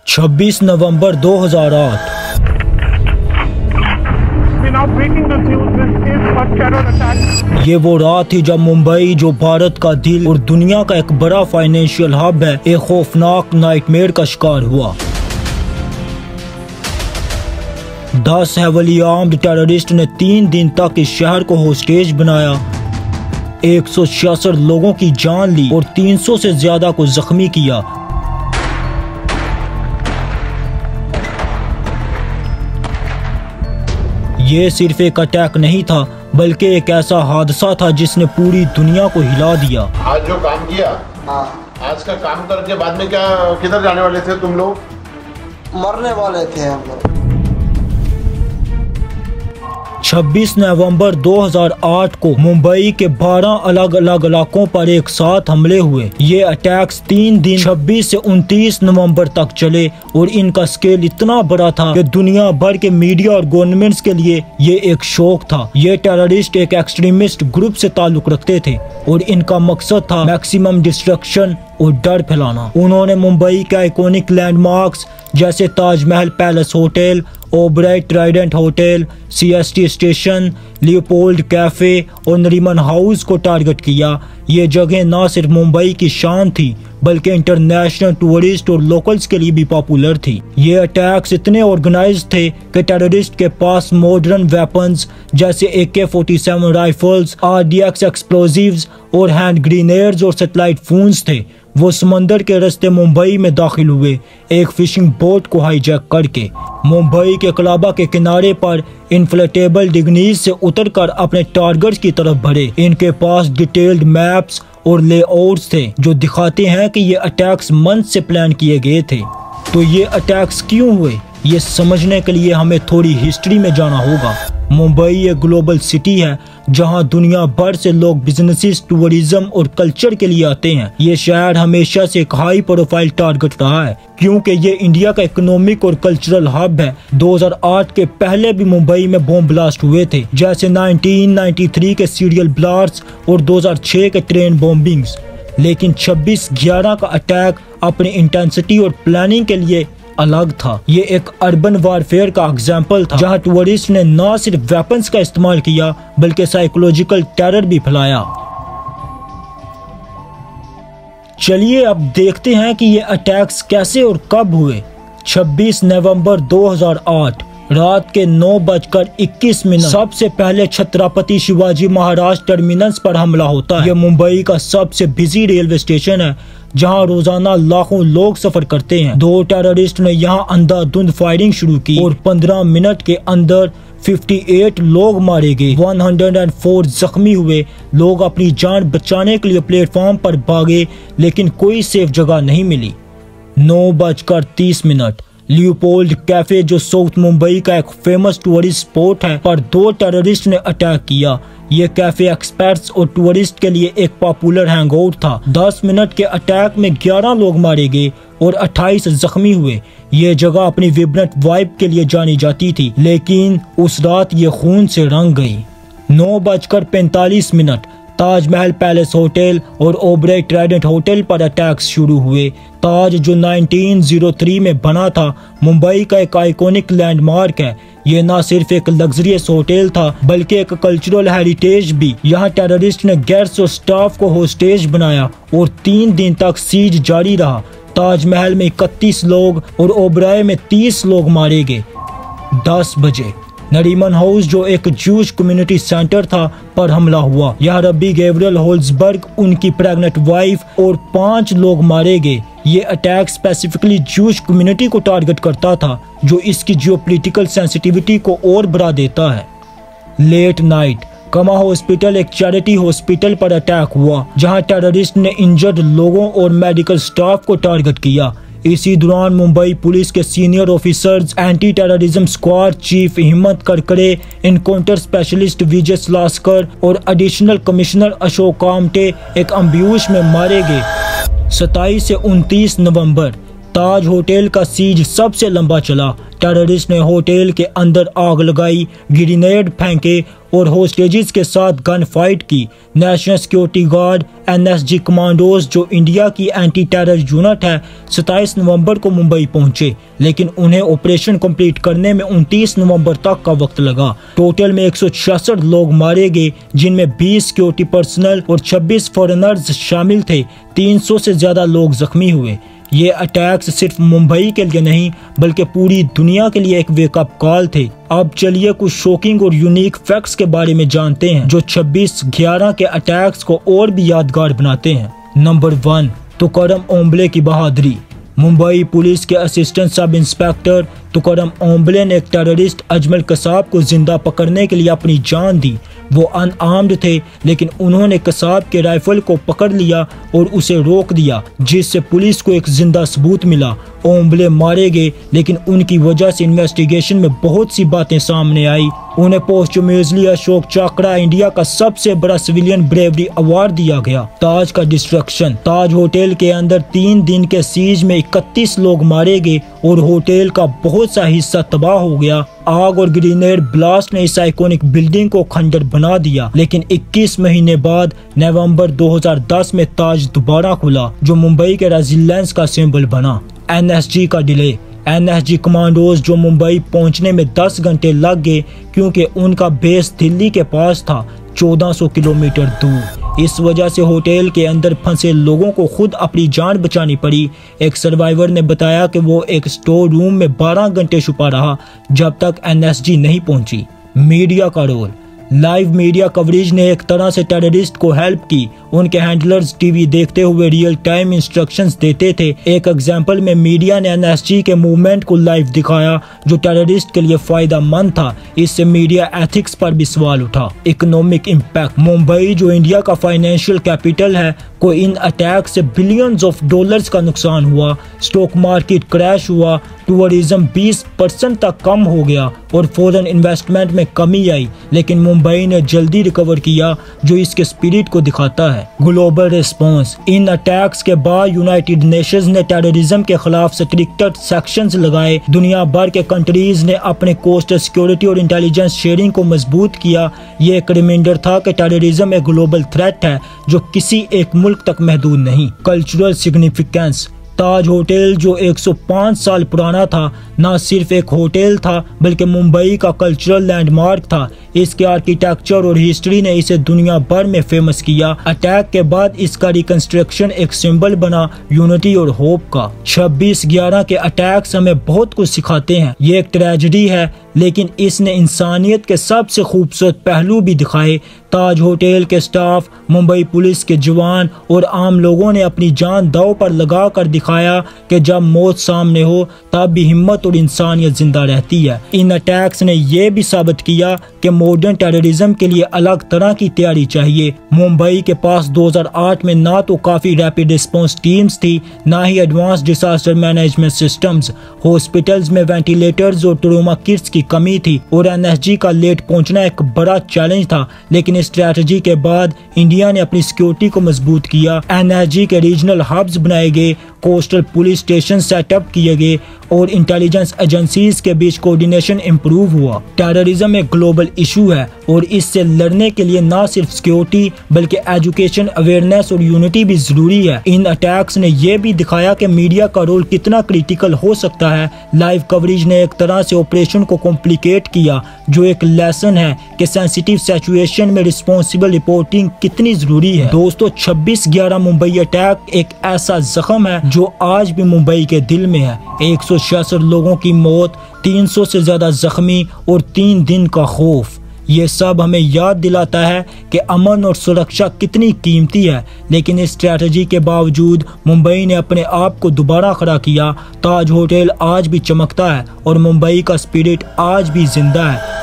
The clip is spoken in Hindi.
26 नवंबर 2008। ये वो रात थी जब मुंबई, जो भारत का दिल और दुनिया का एक बड़ा फाइनेंशियल हब है, एक खौफनाक नाइटमेयर का शिकार हुआ। 10 हेवली आर्म्ड टेररिस्ट ने 3 दिन तक इस शहर को होस्टेज बनाया, 166 लोगों की जान ली और 300 से ज्यादा को जख्मी किया। ये सिर्फ एक अटैक नहीं था, बल्कि एक ऐसा हादसा था जिसने पूरी दुनिया को हिला दिया। आज जो काम किया, आज का काम करके बाद में क्या, किधर जाने वाले थे तुम लोग? मरने वाले थे हम लोग। 26 नवंबर 2008 को मुंबई के 12 अलग अलग इलाकों पर एक साथ हमले हुए। ये अटैक्स 3 दिन 26 से 29 नवंबर तक चले और इनका स्केल इतना बड़ा था कि दुनिया भर के मीडिया और गवर्नमेंट्स के लिए ये एक शौक था। ये टेररिस्ट एक एक्सट्रीमिस्ट ग्रुप से ताल्लुक रखते थे और इनका मकसद था मैक्सिमम डिस्ट्रक्शन और डर फैलाना। उन्होंने मुंबई के आइकॉनिक लैंडमार्क्स जैसे Taj Mahal palace hotel, Oberoi Trident hotel, CST station, Leopold cafe और नरीमन हाउस को टारगेट किया। ये जगह न सिर्फ मुंबई की शान थी, बल्कि इंटरनेशनल टूरिस्ट और लोकल्स के लिए भी पॉपुलर थी। ये अटैक्स इतने ऑर्गेनाइज्ड थे कि टेररिस्ट के पास मॉडर्न वेपन्स जैसे AK-47 राइफल्स, RDX एक्सप्लोजिव्स और हैंड ग्रेनेड्स और सैटेलाइट फोन्स थे। वो समंदर के रास्ते मुंबई में दाखिल हुए, एक फिशिंग बोट को हाईजैक करके। मुंबई के कलाबा के किनारे पर इन्फ्लेटेबल डिग्नीज से उतरकर अपने टारगेट्स की तरफ बढ़े। इनके पास डिटेल्ड मैप्स और लेआउट्स थे जो दिखाते हैं कि ये अटैक्स मंथ से प्लान किए गए थे। तो ये अटैक्स क्यों हुए, ये समझने के लिए हमें थोड़ी हिस्ट्री में जाना होगा। मुंबई एक ग्लोबल सिटी है जहां दुनिया भर से लोग बिजनेसेस, टूरिज्म और कल्चर के लिए आते हैं। ये शहर हमेशा से एक हाई प्रोफाइल टारगेट रहा है क्योंकि ये इंडिया का इकोनॉमिक और कल्चरल हब है। 2008 के पहले भी मुंबई में बॉम्ब ब्लास्ट हुए थे, जैसे 1993 के सीरियल ब्लास्ट और 2006 के ट्रेन बॉम्बिंग्स। लेकिन 26/11 का अटैक अपनी इंटेंसिटी और प्लानिंग के लिए अलग था। ये एक अर्बन वारफेयर का एग्जाम्पल था, जहां टूरिस्ट ने न सिर्फ वेपन्स का इस्तेमाल किया बल्कि साइकोलॉजिकल टेरर भी फैलाया। चलिए अब देखते हैं कि ये अटैक्स कैसे और कब हुए। 26 नवंबर 2008 रात के 9:21 सबसे पहले छत्रपति शिवाजी महाराज टर्मिनस पर हमला होता है। यह मुंबई का सबसे बिजी रेलवे स्टेशन है जहां रोजाना लाखों लोग सफर करते हैं। 2 टेररिस्ट ने यहां अंधाधुंध फायरिंग शुरू की और 15 मिनट के अंदर 58 लोग मारे गए, 104 जख्मी हुए। लोग अपनी जान बचाने के लिए प्लेटफॉर्म पर भागे, लेकिन कोई सेफ जगह नहीं मिली। 9:30 लियोपोल्ड कैफे, जो साउथ मुंबई का एक फेमस टूरिस्ट स्पॉट है, पर 2 टेररिस्ट ने अटैक किया। ये कैफे एक्सपर्ट्स और टूरिस्ट के लिए एक पॉपुलर हैंगआउट था। 10 मिनट के अटैक में 11 लोग मारे गए और 28 जख्मी हुए। ये जगह अपनी विब्रेंट वाइब के लिए जानी जाती थी, लेकिन उस रात ये खून से रंग गई। 9:45 ताजमहल पैलेस होटल और ओबराय ट्राइडेंट होटल पर अटैक्स शुरू हुए। ताज, जो 1903 में बना था, मुंबई का एक आइकॉनिक लैंडमार्क है। ये न सिर्फ एक लग्जरियस होटल था बल्कि एक कल्चरल हेरिटेज भी। यहाँ टेररिस्ट ने गेस्ट्स और स्टाफ को होस्टेज बनाया और 3 दिन तक सीज जारी रहा। ताजमहल में 31 लोग और ओबराय में 30 लोग मारे गए। 10 बजे नरीमन हाउस, जो एक जूश कम्युनिटी सेंटर था, पर हमला हुआ। यहाँ रब्बी गैब्रियल होल्सबर्ग, उनकी प्रेग्नेंट वाइफ और 5 लोग मारे गए। ये अटैक स्पेसिफिकली जूश कम्युनिटी को टारगेट करता था, जो इसकी जियोपॉलिटिकल सेंसिटिविटी को और बढ़ा देता है। लेट नाइट कमा हॉस्पिटल, एक चैरिटी हॉस्पिटल पर अटैक हुआ, जहां टेररिस्ट ने इंजर्ड लोगों और मेडिकल स्टाफ को टारगेट किया। इसी दौरान मुंबई पुलिस के senior officers, anti terrorism squad chief हिम्मत करकरे, इनकाउंटर स्पेशलिस्ट विजय सलास्कर और एडिशनल कमिश्नर अशोक कामटे एक अम्ब्यूश में मारे गए। 27 से 29 नवंबर ताज होटल का सीज सबसे लंबा चला। टेररिस्ट ने होटल के अंदर आग लगाई, ग्रेनेड फेंके और होस्टेजेस के साथ गन फाइट की। National security guard NSG commandos जो इंडिया की एंटी टेरर यूनिट है 27 नवंबर को मुंबई पहुंचे, लेकिन उन्हें ऑपरेशन कंप्लीट करने में 29 नवंबर तक का वक्त लगा। टोटल में 166 लोग मारे गए, जिनमें 20 सिक्योरिटी पर्सनल और 26 फॉरेनर्स शामिल थे। 300 से ज्यादा लोग जख्मी हुए। ये अटैक्स सिर्फ मुंबई के लिए नहीं बल्कि पूरी दुनिया के लिए एक वेकअप कॉल थे। अब चलिए कुछ शॉकिंग और यूनिक फैक्ट्स के बारे में जानते हैं जो 26/11 के अटैक्स को और भी यादगार बनाते हैं। नंबर 1, तुकाराम ओम्बले की बहादुरी। मुंबई पुलिस के assistant sub inspector Tukaram Omble ने एक टेररिस्ट अजमल कसाब को जिंदा पकड़ने के लिए अपनी जान दी। वो अनआर्म्ड थे, लेकिन उन्होंने कसाब के राइफल को पकड़ लिया और उसे रोक दिया, जिससे पुलिस को एक जिंदा सबूत मिला। ओम्बले मारे गए, लेकिन उनकी वजह से इन्वेस्टिगेशन में बहुत सी बातें सामने आई। उन्हें पोस्टुमेजली अशोक चक्रा इंडिया का सबसे बड़ा सिविलियन ब्रेवरी अवार्ड दिया गया। ताज का डिस्ट्रक्शन। ताज होटल के अंदर 3 दिन के सीज में 31 लोग मारे गए और होटल का बहुत सा हिस्सा तबाह हो गया। आग और ग्रेनेड ब्लास्ट ने इस आइकॉनिक बिल्डिंग को खंडर बना दिया, लेकिन 21 महीने बाद नवंबर 2010 में ताज दोबारा खुला, जो मुंबई के रेजिलेंस का सिंबल बना। NSG का डिले। NSG कमांडोज जो मुंबई पहुंचने में 10 घंटे लग गए, क्योंकि उनका बेस दिल्ली के पास था, 1400 किलोमीटर दूर। इस वजह से होटल के अंदर फंसे लोगों को खुद अपनी जान बचानी पड़ी। एक सर्वाइवर ने बताया कि वो एक स्टोर रूम में 12 घंटे छुपा रहा जब तक NSG नहीं पहुंची। मीडिया का रोल। लाइव मीडिया कवरेज ने एक तरह से टेररिस्ट को हेल्प की। उनके हैंडलर्स टीवी देखते हुए रियल टाइम इंस्ट्रक्शंस देते थे। एक एग्जांपल में मीडिया ने NSG के मूवमेंट को लाइव दिखाया, जो टेररिस्ट के लिए फायदा मंद था। इससे मीडिया एथिक्स पर भी सवाल उठा। Economic impact. मुंबई जो इंडिया का फाइनेंशियल कैपिटल है, को इन अटैक से बिलियंस ऑफ डॉलर्स का नुकसान हुआ। स्टॉक मार्केट क्रैश हुआ, टूरिज्म 20% तक कम हो गया और फॉरेन इन्वेस्टमेंट में कमी आई, लेकिन मुंबई ने जल्दी रिकवर किया, जो इसके स्पिरिट को दिखाता है। Global response. इन अटैक्स के बाद यूनाइटेड नेशंस ने टेररिज्म के खिलाफ स्ट्रिक्टर सेक्शंस लगाए। दुनिया भर के कंट्रीज ने अपने कोस्टल सिक्योरिटी और इंटेलिजेंस शेयरिंग को मजबूत किया। ये एक रिमाइंडर था कि टेररिज्म एक ग्लोबल थ्रेट है जो किसी एक मुल्क तक महदूद नहीं। Cultural significance. ताज होटल जो 105 साल पुराना था, न सिर्फ एक होटल था बल्कि मुंबई का कल्चरल लैंडमार्क था। इसके आर्किटेक्चर और हिस्ट्री ने इसे दुनिया भर में फेमस किया। अटैक के बाद इसका रिकंस्ट्रक्शन एक सिंबल बना यूनिटी और होप का। 26/11 के अटैक्स हमें बहुत कुछ सिखाते हैं। ये एक ट्रेजेडी है, लेकिन इसने इंसानियत के सबसे खूबसूरत पहलू भी दिखाए। ताज होटल के स्टाफ, मुंबई पुलिस के जवान और आम लोगों ने अपनी जान दांव पर लगा कर दिखाया कि जब मौत सामने हो तब भी हिम्मत और इंसानियत जिंदा रहती है। इन अटैक्स ने यह भी साबित किया कि मॉडर्न टेररिज्म के लिए अलग तरह की तैयारी चाहिए। मुंबई के पास 2008 में ना तो काफी रैपिड रिस्पांस टीम्स थी, ना ही advance disaster management systems. Hospitals में वेंटिलेटर्स और ट्रोमा किट्स की कमी थी और NSG का लेट पहुंचना एक बड़ा चैलेंज था, लेकिन इस स्ट्रेटजी के बाद इंडिया ने अपनी सिक्योरिटी को मजबूत किया। NSG के रीजनल हब्स बनाए गए, कोस्टल पुलिस स्टेशन सेटअप किए गए और इंटेलिजेंस एजेंसीज के बीच कोऑर्डिनेशन इंप्रूव हुआ। टेररिज्म एक ग्लोबल इशू है और इससे लड़ने के लिए न सिर्फ सिक्योरिटी बल्कि एजुकेशन, अवेयरनेस और यूनिटी भी जरूरी है। इन अटैक्स ने यह भी दिखाया कि मीडिया का रोल कितना क्रिटिकल हो सकता है। लाइव कवरेज ने एक तरह से ऑपरेशन को कॉम्प्लिकेट किया, जो एक लेसन है कि सेंसिटिव सिचुएशन में रिस्पॉन्सिबल रिपोर्टिंग कितनी जरूरी है। दोस्तों, 26/11 मुंबई अटैक एक ऐसा जख्म है जो आज भी मुंबई के दिल में है। 166 लोगों की मौत, 300 से ज्यादा जख्मी और 3 दिन का खौफ। ये सब हमें याद दिलाता है कि अमन और सुरक्षा कितनी कीमती है, लेकिन इस स्ट्रैटेजी के बावजूद मुंबई ने अपने आप को दोबारा खड़ा किया। ताज होटल आज भी चमकता है और मुंबई का स्पिरिट आज भी जिंदा है।